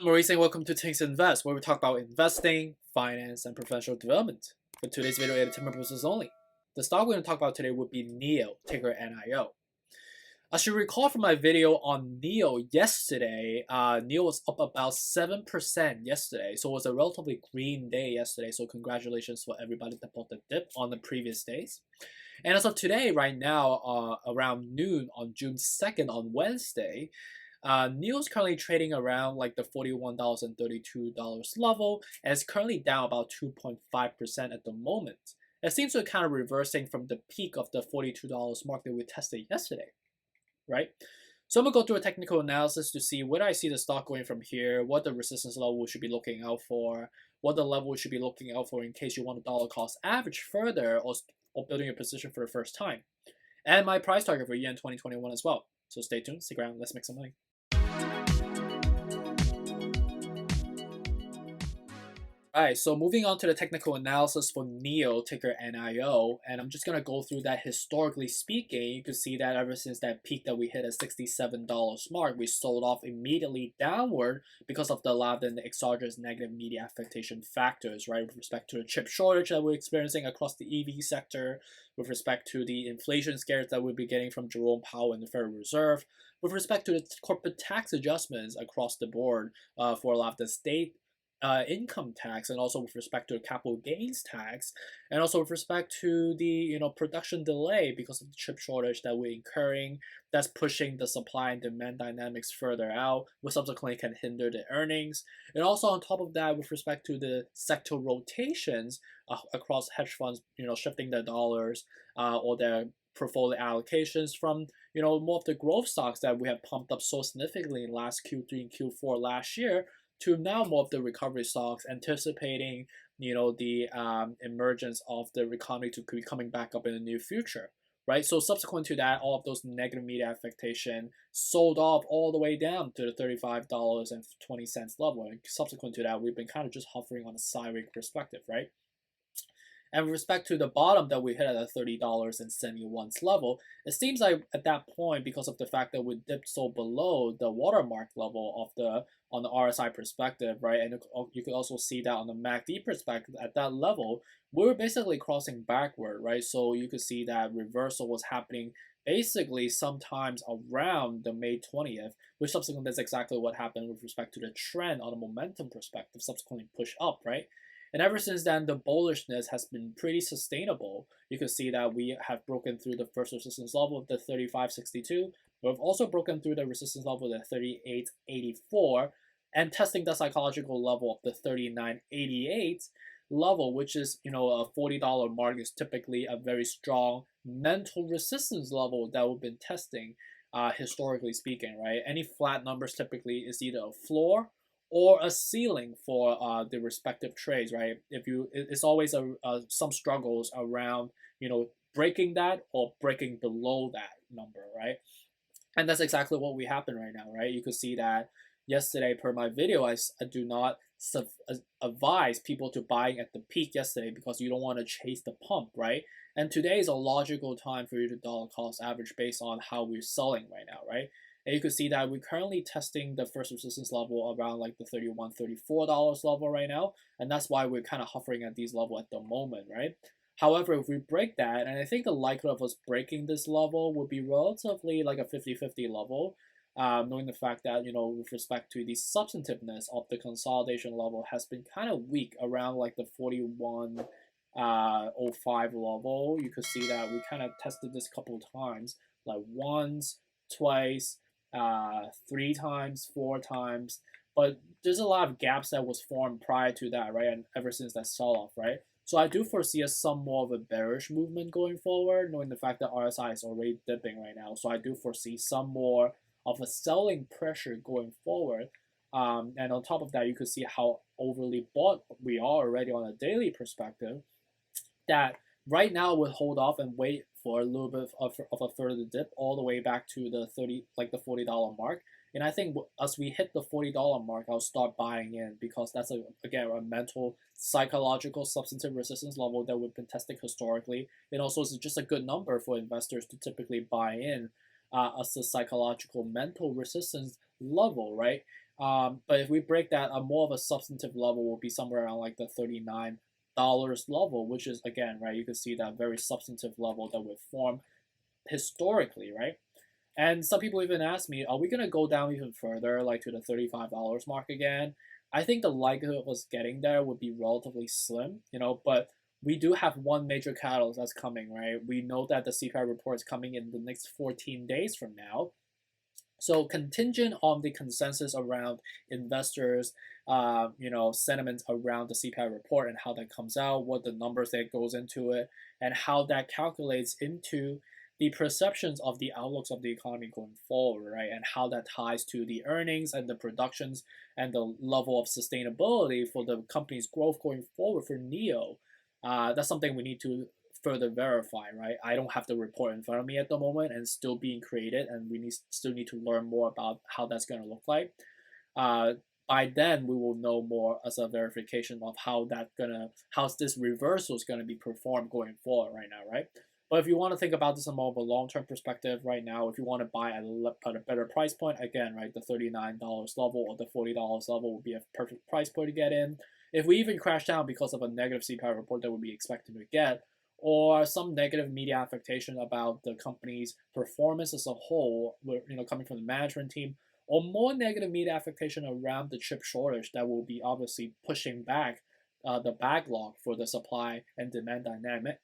Maurice and welcome to Things Invest, where we talk about investing, finance, and professional development. For today's video, entertainment purposes only. The stock we're going to talk about today would be NIO, ticker NIO. As you recall from my video on NIO yesterday, NIO was up about 7% yesterday, so it was a relatively green day yesterday, so congratulations for everybody that bought the dip on the previous days. And as of today, right now, around noon on June 2nd on Wednesday, NIO is currently trading around like the $41.32 level and it's currently down about 2.5% at the moment. It seems to be kind of reversing from the peak of the $42 mark that we tested yesterday, right? So I'm going to go through a technical analysis to see where I see the stock going from here, what the resistance level we should be looking out for, what the level we should be looking out for in case you want a dollar cost average further or building a position for the first time. And my price target for year end 2021 as well. So stay tuned, stick around, let's make some money. Alright, so moving on to the technical analysis for NIO, ticker NIO, and I'm just going to go through that historically speaking. You can see that ever since that peak that we hit at $67 mark, we sold off immediately downward because of a lot of the exogenous negative media affectation factors, right, with respect to the chip shortage that we're experiencing across the EV sector, with respect to the inflation scares that we'll be getting from Jerome Powell and the Federal Reserve, with respect to the corporate tax adjustments across the board for a lot of the state income tax, and also with respect to the capital gains tax, and also with respect to the production delay because of the chip shortage that we're incurring, that's pushing the supply and demand dynamics further out, which subsequently can hinder the earnings. And also on top of that, with respect to the sector rotations across hedge funds, shifting their dollars or their portfolio allocations from more of the growth stocks that we have pumped up so significantly in last Q3 and Q4 last year to now more of the recovery stocks, anticipating the emergence of the economy to be coming back up in the near future, right? So subsequent to that, all of those negative media affectation sold off all the way down to the $35.20 level, and subsequent to that, we've been kind of just hovering on a sideways perspective, right? And with respect to the bottom that we hit at a $30.71 level, it seems like at that point, because of the fact that we dipped so below the watermark level of the on the RSI perspective, right? And you could also see that on the MACD perspective at that level, we were basically crossing backward, right? So you could see that reversal was happening basically sometimes around the May 20th, which subsequently is exactly what happened with respect to the trend on a momentum perspective, subsequently push up, right? And ever since then, the bullishness has been pretty sustainable. You can see that we have broken through the first resistance level of the 35.62. We've also broken through the resistance level of the 38.84 and testing the psychological level of the 39.88 level, which is, a $40 mark is typically a very strong mental resistance level that we've been testing, historically speaking, right? Any flat numbers typically is either a floor or a ceiling for the respective trades, right? It's always some struggles around breaking that or breaking below that number, right? And that's exactly what we happen right now, right? You could see that yesterday per my video, I do not advise people to buying at the peak yesterday because you don't want to chase the pump, right? And today is a logical time for you to dollar cost average based on how we're selling right now, right? And you can see that we're currently testing the first resistance level around like the $31, $34 level right now. And that's why we're kind of hovering at these level at the moment, right? However, if we break that, and I think the likelihood of us breaking this level would be relatively like a 50-50 level, knowing the fact that, with respect to the substantiveness of the consolidation level has been kind of weak around like the 41.05 level. You could see that we kind of tested this a couple of times, like once, twice, 3 times, 4 times, but there's a lot of gaps that was formed prior to that, right? And ever since that sell-off, right? So I do foresee some more of a bearish movement going forward, knowing the fact that RSI is already dipping right now. So I do foresee some more of a selling pressure going forward. And on top of that, you could see how overly bought we are already on a daily perspective. That right now would hold off and wait for a little bit of a further dip all the way back to the the $40 mark. And I think as we hit the $40 mark, I'll start buying in because that's again a mental, psychological, substantive resistance level that we've been testing historically. And also it's just a good number for investors to typically buy in as a psychological mental resistance level, right? But if we break that, a more of a substantive level will be somewhere around like the $39 level, which is again, right, you can see that very substantive level that would form historically, right? And some people even ask me, are we gonna go down even further, like to the $35 mark again? I think the likelihood of us getting there would be relatively slim, but we do have one major catalyst that's coming, right? We know that the CPI report is coming in the next 14 days from now. So contingent on the consensus around investors, sentiment around the CPI report and how that comes out, what the numbers that goes into it, and how that calculates into the perceptions of the outlooks of the economy going forward, right? And how that ties to the earnings and the productions and the level of sustainability for the company's growth going forward for NEO. That's something we need to further verify, right? I don't have the report in front of me at the moment and still being created, and we still need to learn more about how that's going to look like. Uh, by then, we will know more as a verification of how this reversal is gonna be performed going forward right now, right? But if you want to think about this in more of a long-term perspective right now, if you want to buy at a better price point, again, right, the $39 level or the $40 level would be a perfect price point to get in. If we even crash down because of a negative CPI report that we'd be expecting to get, or some negative media affectation about the company's performance as a whole, coming from the management team, or more negative media affectation around the chip shortage that will be obviously pushing back the backlog for the supply and demand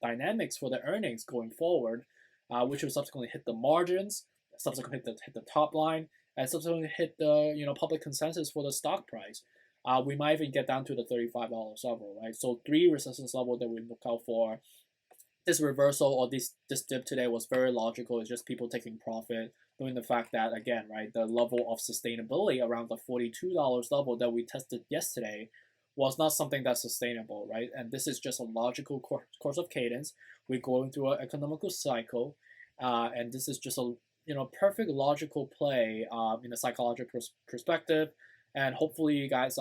dynamics for the earnings going forward, which will subsequently hit the margins, subsequently hit the top line, and subsequently hit the public consensus for the stock price. We might even get down to the $35 level, right? So three resistance level that we look out for. This reversal or this dip today was very logical. It's just people taking profit, knowing the fact that again, right, the level of sustainability around the $42 level that we tested yesterday was not something that's sustainable, right? And this is just a logical course of cadence. We're going through an economical cycle, and this is just a perfect logical play in a psychological perspective. And hopefully, you guys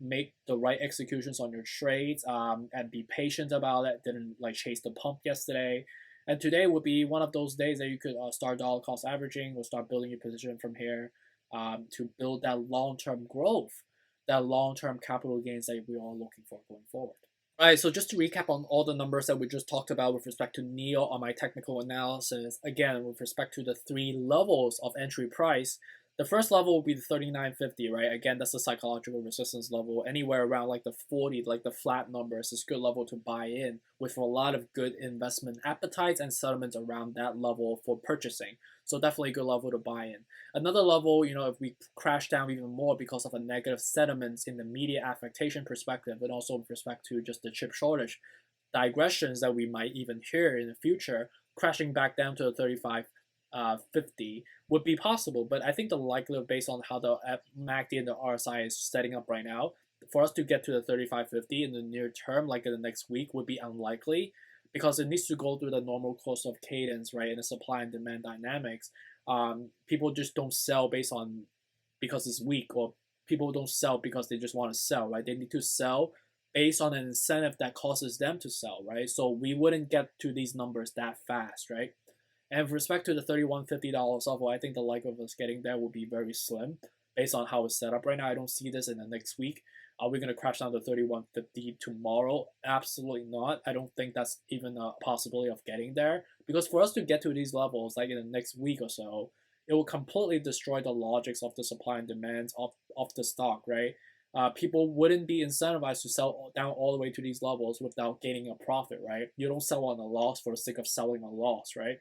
make the right executions on your trades and be patient about it. Didn't like chase the pump yesterday. And today would be one of those days that you could start dollar cost averaging or start building your position from here to build that long-term growth, that long-term capital gains that we are looking for going forward. All right, so just to recap on all the numbers that we just talked about with respect to NEO on my technical analysis, again, with respect to the three levels of entry price, the first level will be the 39.50, right? Again, that's the psychological resistance level. Anywhere around like the 40, like the flat numbers, is a good level to buy in with a lot of good investment appetites and settlements around that level for purchasing. So definitely a good level to buy in. Another level, if we crash down even more because of a negative sentiments in the media affectation perspective, and also with respect to just the chip shortage digressions that we might even hear in the future, crashing back down to the 35 50 would be possible, but I think the likelihood based on how the MACD and the RSI is setting up right now, for us to get to the 35.50 in the near term, like in the next week, would be unlikely because it needs to go through the normal course of cadence, right, in the supply and demand dynamics. People just don't sell because it's weak, or people don't sell because they just want to sell, right? They need to sell based on an incentive that causes them to sell, right? So we wouldn't get to these numbers that fast, right? And with respect to the $31.50 level, I think the likelihood of us getting there will be very slim based on how it's set up right now. I don't see this in the next week. Are we going to crash down to 31.50 tomorrow? Absolutely not. I don't think that's even a possibility of getting there. Because for us to get to these levels, like in the next week or so, it will completely destroy the logics of the supply and demand of the stock, right? People wouldn't be incentivized to sell down all the way to these levels without gaining a profit, right? You don't sell on a loss for the sake of selling a loss, right?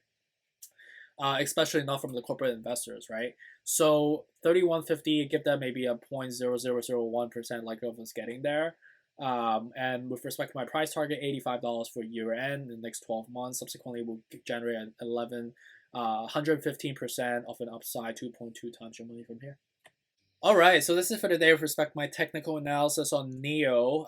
Especially not from the corporate investors, right? So 31.50, give them maybe a 0.0001% likelihood of us getting there. And with respect to my price target, $85 for year end in the next 12 months. Subsequently, we'll generate an 115% of an upside, 2.2 times your money from here. All right, so this is for the day with respect to my technical analysis on NEO.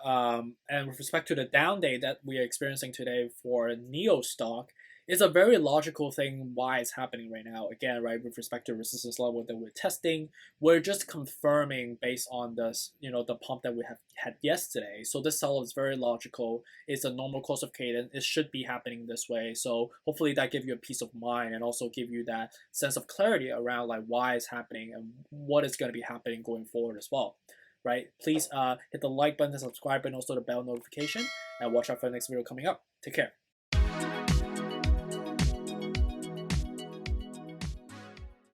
And with respect to the down day that we are experiencing today for NEO stock, it's a very logical thing why it's happening right now. Again, right, with respect to resistance level that we're testing, we're just confirming based on this, the pump that we have had yesterday. So this sell is very logical. It's a normal course of cadence. It should be happening this way. So hopefully that give you a peace of mind and also give you that sense of clarity around like why it's happening and what is going to be happening going forward as well. Right? Please hit the like button, the subscribe button, also the bell notification, and watch out for the next video coming up. Take care.